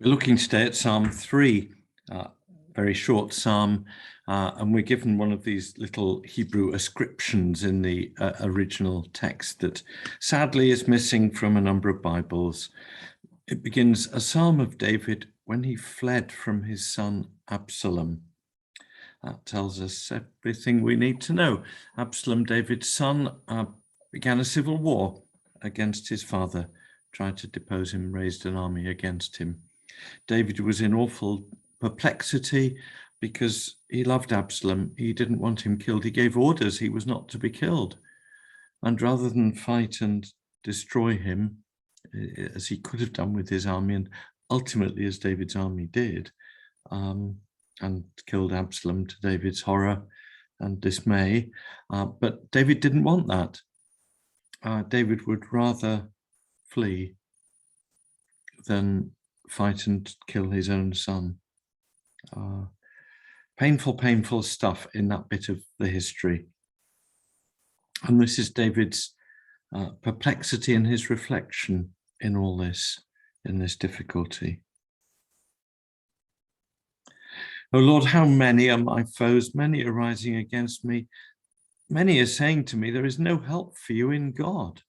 We're looking today at Psalm 3, very short psalm, and we're given one of these little Hebrew ascriptions in the original text that sadly is missing from a number of Bibles. It begins, a psalm of David when he fled from his son Absalom. That tells us everything we need to know. Absalom, David's son, began a civil war against his father, tried to depose him, raised an army against him. David was in awful perplexity because he loved Absalom. He didn't want him killed. He gave orders he was not to be killed. And rather than fight and destroy him, as he could have done with his army, and ultimately as David's army did, and killed Absalom to David's horror and dismay, but David didn't want that. David would rather flee than fight and kill his own son. Painful stuff in that bit of the history. And this is David's perplexity and his reflection in all this, in this difficulty. O Lord, how many are my foes? Many are rising against me. Many are saying to me, there is no help for you in God.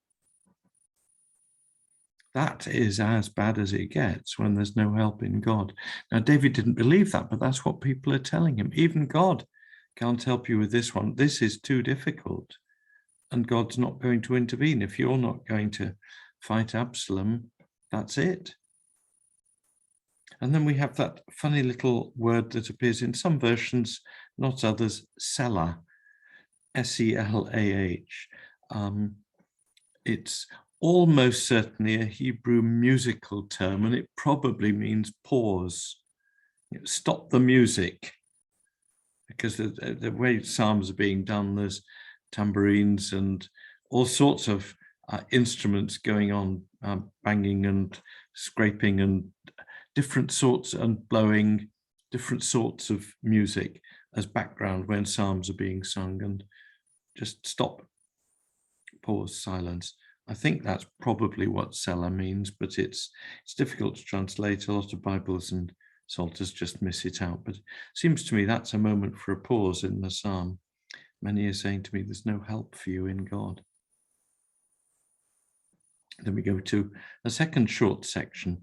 That is as bad as it gets when there's no help in God. Now, David didn't believe that, but that's what people are telling him. Even God can't help you with this one. This is too difficult, and God's not going to intervene. If you're not going to fight Absalom, that's it. And then we have that funny little word that appears in some versions, not others, Selah, S-E-L-A-H. It's almost certainly a Hebrew musical term, and it probably means pause. Stop the music, because the way psalms are being done, there's tambourines and all sorts of instruments going on, banging and scraping and different sorts, and blowing different sorts of music as background when psalms are being sung. And just stop, pause, silence. I think that's probably what Selah means, but it's difficult to translate. A lot of Bibles and Psalters just miss it out. But it seems to me that's a moment for a pause in the psalm. Many are saying to me, there's no help for you in God. Then we go to a second short section,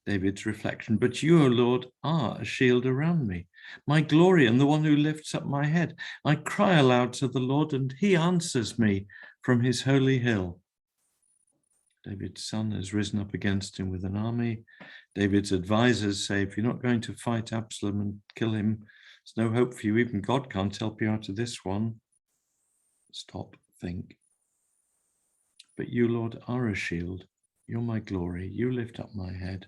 David's reflection. But you, O Lord, are a shield around me, my glory and the one who lifts up my head. I cry aloud to the Lord, and he answers me from his holy hill. David's son has risen up against him with an army. David's advisors say, if you're not going to fight Absalom and kill him, there's no hope for you. Even God can't help you out of this one. Stop, think. But you, Lord, are a shield. You're my glory. You lift up my head.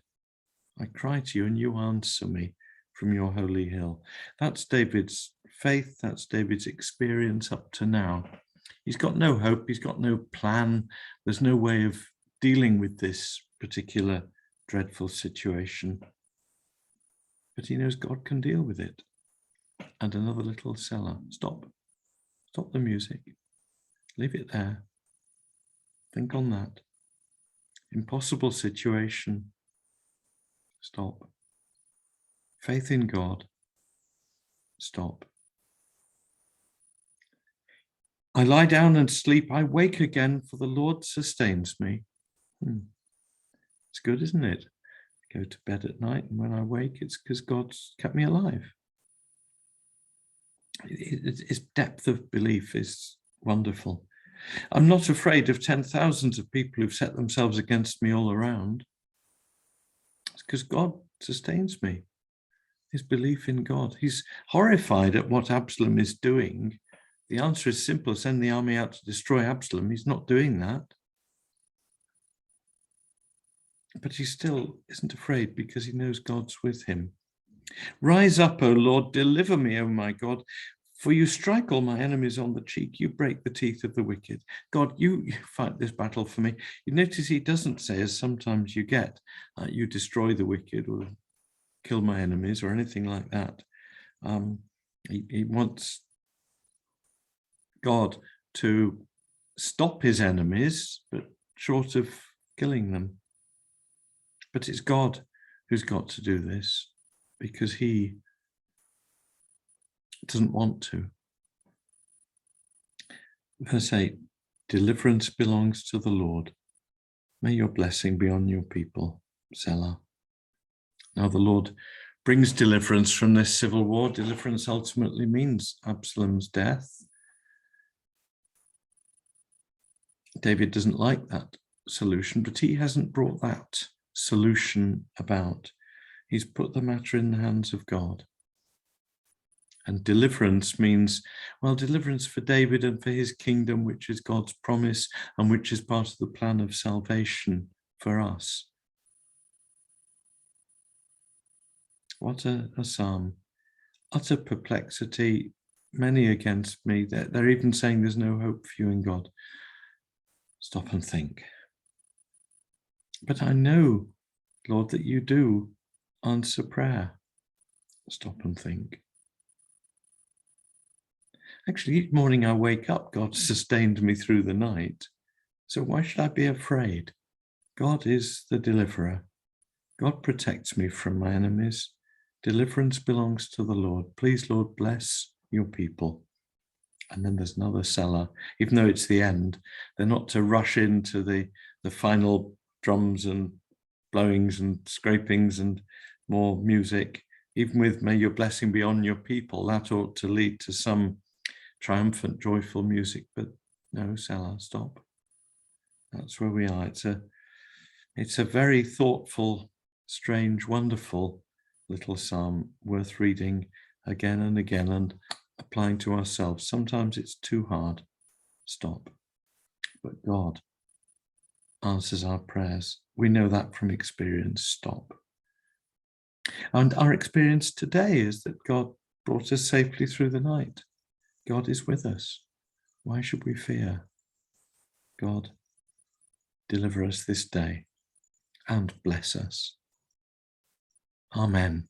I cry to you and you answer me from your holy hill. That's David's faith. That's David's experience up to now. He's got no hope. He's got no plan. There's no way of dealing with this particular dreadful situation. But he knows God can deal with it. And another little Selah. Stop. Stop the music. Leave it there. Think on that. Impossible situation. Stop. Faith in God. Stop. I lie down and sleep. I wake again, for the Lord sustains me. It's good, isn't it? I go to bed at night, and when I wake, it's because God's kept me alive. His depth of belief is wonderful. I'm not afraid of 10,000s of people who've set themselves against me all around. It's because God sustains me. His belief in God. He's horrified at what Absalom is doing. The answer is simple: send the army out to destroy Absalom. He's not doing that. But he still isn't afraid because he knows God's with him. Rise up, O Lord, deliver me, O my God, for you strike all my enemies on the cheek. You break the teeth of the wicked. God, you fight this battle for me. You notice he doesn't say, as sometimes you get, you destroy the wicked or kill my enemies or anything like that. He wants God to stop his enemies, but short of killing them. But it's God who's got to do this because he doesn't want to. Verse 8, deliverance belongs to the Lord. May your blessing be on your people. Selah. Now the Lord brings deliverance from this civil war. Deliverance ultimately means Absalom's death. David doesn't like that solution, but he hasn't brought that solution about. He's put the matter in the hands of God. And deliverance means, well, deliverance for David and for his kingdom, which is God's promise and which is part of the plan of salvation for us. What a psalm. Utter perplexity, many against me. They're even saying there's no hope for you in God. Stop and think. But I know, Lord, that you do answer prayer. Stop and think. Actually, each morning I wake up, God sustained me through the night. So why should I be afraid? God is the deliverer. God protects me from my enemies. Deliverance belongs to the Lord. Please, Lord, bless your people. And then there's another Selah. Even though it's the end, they're not to rush into the final drums and blowings and scrapings and more music. Even with may your blessing be on your people, that ought to lead to some triumphant, joyful music. But no, Selah, stop. That's where we are. It's a very thoughtful, strange, wonderful little psalm worth reading again and again and applying to ourselves. Sometimes it's too hard. Stop. But God answers our prayers. We know that from experience. Stop. And our experience today is that God brought us safely through the night. God is with us. Why should we fear? God, deliver us this day and bless us. Amen.